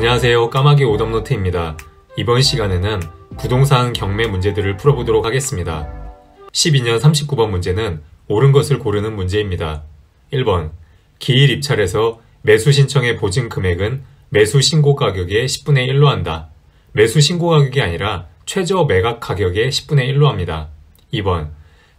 안녕하세요. 까마귀 오답노트입니다. 이번 시간에는 부동산 경매 문제들을 풀어보도록 하겠습니다. 12년 39번 문제는 옳은 것을 고르는 문제입니다. 1번 기일 입찰에서 매수 신청의 보증 금액은 매수 신고 가격의 10분의 1로 한다. 매수 신고 가격이 아니라 최저 매각 가격의 10분의 1로 합니다. 2번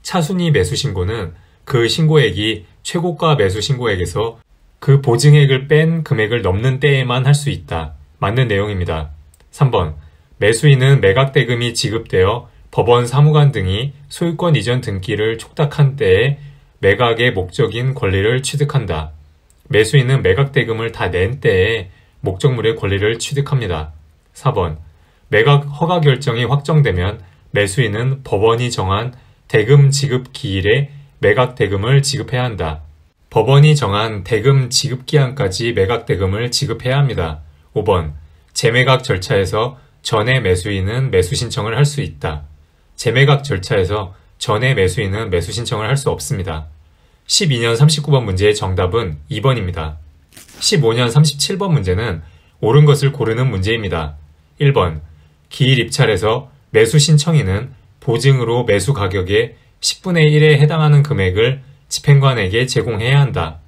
차순위 매수 신고는 그 신고액이 최고가 매수 신고액에서 그 보증액을 뺀 금액을 넘는 때에만 할 수 있다. 맞는 내용입니다. 3번 매수인은 매각대금이 지급되어 법원 사무관 등이 소유권 이전 등기를 촉탁한 때에 매각의 목적인 권리를 취득한다. 매수인은 매각대금을 다 낸 때에 목적물의 권리를 취득합니다. 4번 매각 허가 결정이 확정되면 매수인은 법원이 정한 대금 지급 기일에 매각대금을 지급해야 한다. 법원이 정한 대금 지급 기한까지 매각대금을 지급해야 합니다. 5번 재매각 절차에서 전에 매수인은 매수 신청을 할 수 있다. 재매각 절차에서 전에 매수인은 매수 신청을 할 수 없습니다. 12년 39번 문제의 정답은 2번입니다. 15년 37번 문제는 옳은 것을 고르는 문제입니다. 1번 기일 입찰에서 매수 신청인은 보증으로 매수 가격의 10분의 1에 해당하는 금액을 집행관에게 제공해야 한다.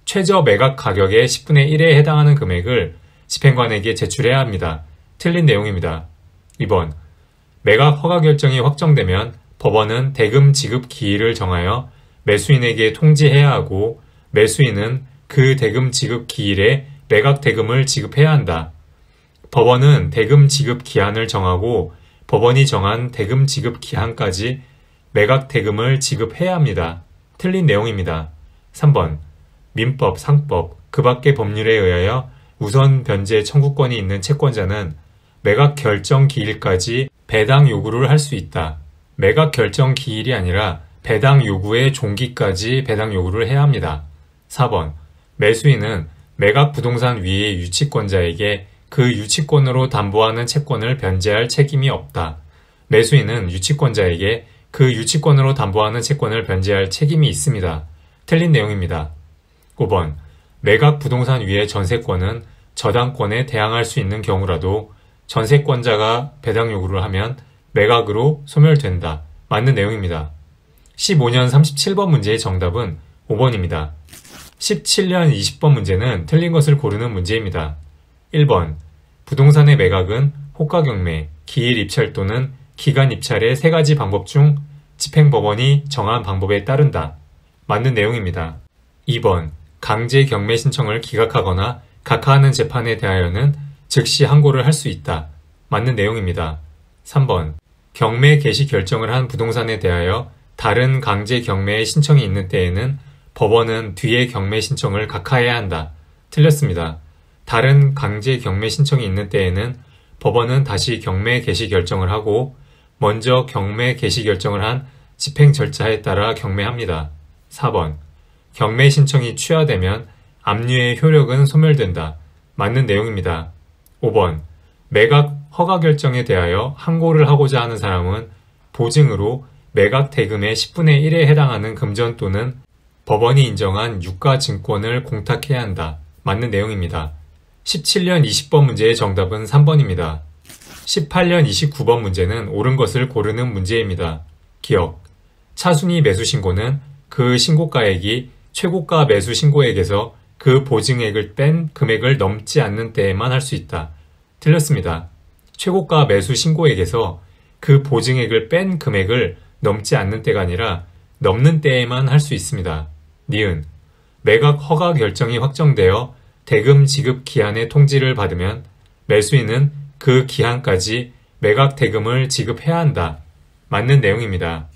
최저 매각 가격의 10분의 1에 해당하는 금액을 집행관에게 제출해야 합니다. 틀린 내용입니다. 2번 매각 허가 결정이 확정되면 법원은 대금 지급 기일을 정하여 매수인에게 통지해야 하고 매수인은 그 대금 지급 기일에 매각 대금을 지급해야 한다. 법원은 대금 지급 기한을 정하고 법원이 정한 대금 지급 기한까지 매각 대금을 지급해야 합니다. 틀린 내용입니다. 3번 민법, 상법, 그 밖의 법률에 의하여 우선 변제 청구권이 있는 채권자는 매각 결정 기일까지 배당 요구를 할 수 있다. 매각 결정 기일이 아니라 배당 요구의 종기까지 배당 요구를 해야 합니다. 4번 매수인은 매각 부동산 위의 유치권자에게 그 유치권으로 담보하는 채권을 변제할 책임이 없다. 매수인은 유치권자에게 그 유치권으로 담보하는 채권을 변제할 책임이 있습니다. 틀린 내용입니다. 5번 매각 부동산 위의 전세권은 저당권에 대항할 수 있는 경우라도 전세권자가 배당 요구를 하면 매각으로 소멸된다. 맞는 내용입니다. 15년 37번 문제의 정답은 5번입니다. 17년 20번 문제는 틀린 것을 고르는 문제입니다. 1번 부동산의 매각은 호가경매, 기일 입찰 또는 기간 입찰의 세 가지 방법 중 집행법원이 정한 방법에 따른다. 맞는 내용입니다. 2번 강제 경매 신청을 기각하거나 각하하는 재판에 대하여는 즉시 항고를 할 수 있다. 맞는 내용입니다. 3번 경매 개시 결정을 한 부동산에 대하여 다른 강제 경매의 신청이 있는 때에는 법원은 뒤에 경매 신청을 각하해야 한다. 틀렸습니다. 다른 강제 경매 신청이 있는 때에는 법원은 다시 경매 개시 결정을 하고 먼저 경매 개시 결정을 한 집행 절차에 따라 경매합니다. 4번 경매 신청이 취하되면 압류의 효력은 소멸된다. 맞는 내용입니다. 5번 매각 허가 결정에 대하여 항고를 하고자 하는 사람은 보증으로 매각 대금의 10분의 1에 해당하는 금전 또는 법원이 인정한 유가 증권을 공탁해야 한다. 맞는 내용입니다. 17년 20번 문제의 정답은 3번입니다. 18년 29번 문제는 옳은 것을 고르는 문제입니다. 기억 차순위 매수 신고는 그 신고가액이 최고가 매수 신고액에서 그 보증액을 뺀 금액을 넘지 않는 때에만 할 수 있다. 틀렸습니다. 최고가 매수 신고액에서 그 보증액을 뺀 금액을 넘지 않는 때가 아니라 넘는 때에만 할 수 있습니다. 니은 매각 허가 결정이 확정되어 대금 지급 기한의 통지를 받으면 매수인은 그 기한까지 매각 대금을 지급해야 한다. 맞는 내용입니다.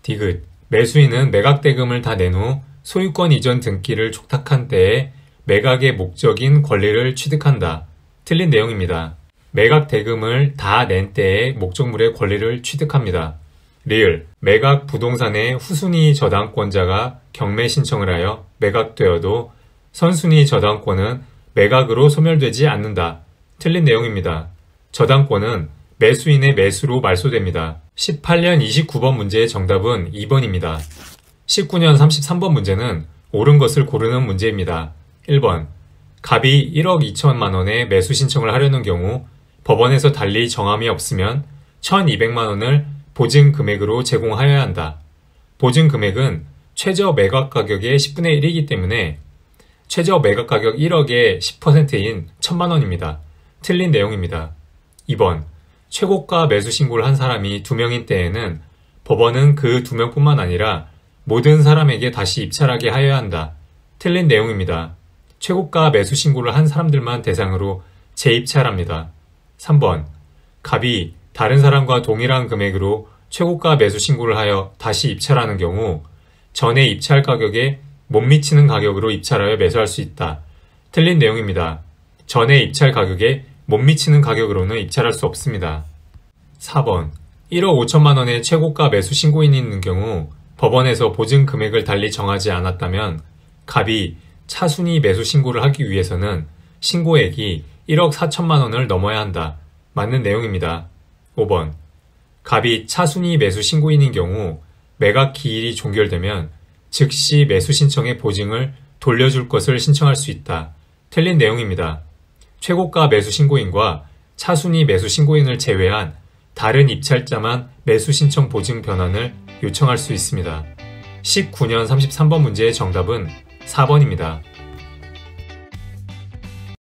디귿 매수인은 매각 대금을 다 낸 후 소유권 이전 등기를 촉탁한 때에 매각의 목적인 권리를 취득한다. 틀린 내용입니다. 매각 대금을 다 낸 때에 목적물의 권리를 취득합니다. 리을 매각 부동산의 후순위 저당권자가 경매 신청을 하여 매각되어도 선순위 저당권은 매각으로 소멸되지 않는다. 틀린 내용입니다. 저당권은 매수인의 매수로 말소됩니다. 18년 29번 문제의 정답은 2번입니다. 19년 33번 문제는 옳은 것을 고르는 문제입니다. 1번 갑이 1억 2천만 원의 매수 신청을 하려는 경우 법원에서 달리 정함이 없으면 1,200만 원을 보증 금액으로 제공하여야 한다. 보증 금액은 최저 매각 가격의 10분의 1이기 때문에 최저 매각 가격 1억의 10%인 1,000만 원입니다. 틀린 내용입니다. 2번. 최고가 매수 신고를 한 사람이 2명인 때에는 법원은 그 2명뿐만 아니라 모든 사람에게 다시 입찰하게 하여야 한다. 틀린 내용입니다. 최고가 매수 신고를 한 사람들만 대상으로 재입찰합니다. 3번. 갑이 다른 사람과 동일한 금액으로 최고가 매수 신고를 하여 다시 입찰하는 경우 전에 입찰 가격에 못 미치는 가격으로 입찰하여 매수할 수 있다. 틀린 내용입니다. 전에 입찰 가격에 못 미치는 가격으로는 입찰할 수 없습니다. 4번. 1억 5천만 원의 최고가 매수 신고인이 있는 경우 법원에서 보증 금액을 달리 정하지 않았다면 갑이 차순위 매수 신고를 하기 위해서는 신고액이 1억 4천만 원을 넘어야 한다. 맞는 내용입니다. 5번. 갑이 차순위 매수 신고인인 경우 매각 기일이 종결되면 즉시 매수 신청의 보증을 돌려줄 것을 신청할 수 있다. 틀린 내용입니다. 최고가 매수 신고인과 차순위 매수 신고인을 제외한 다른 입찰자만 매수 신청 보증 변환을 요청할 수 있습니다. 19년 33번 문제의 정답은 4번입니다.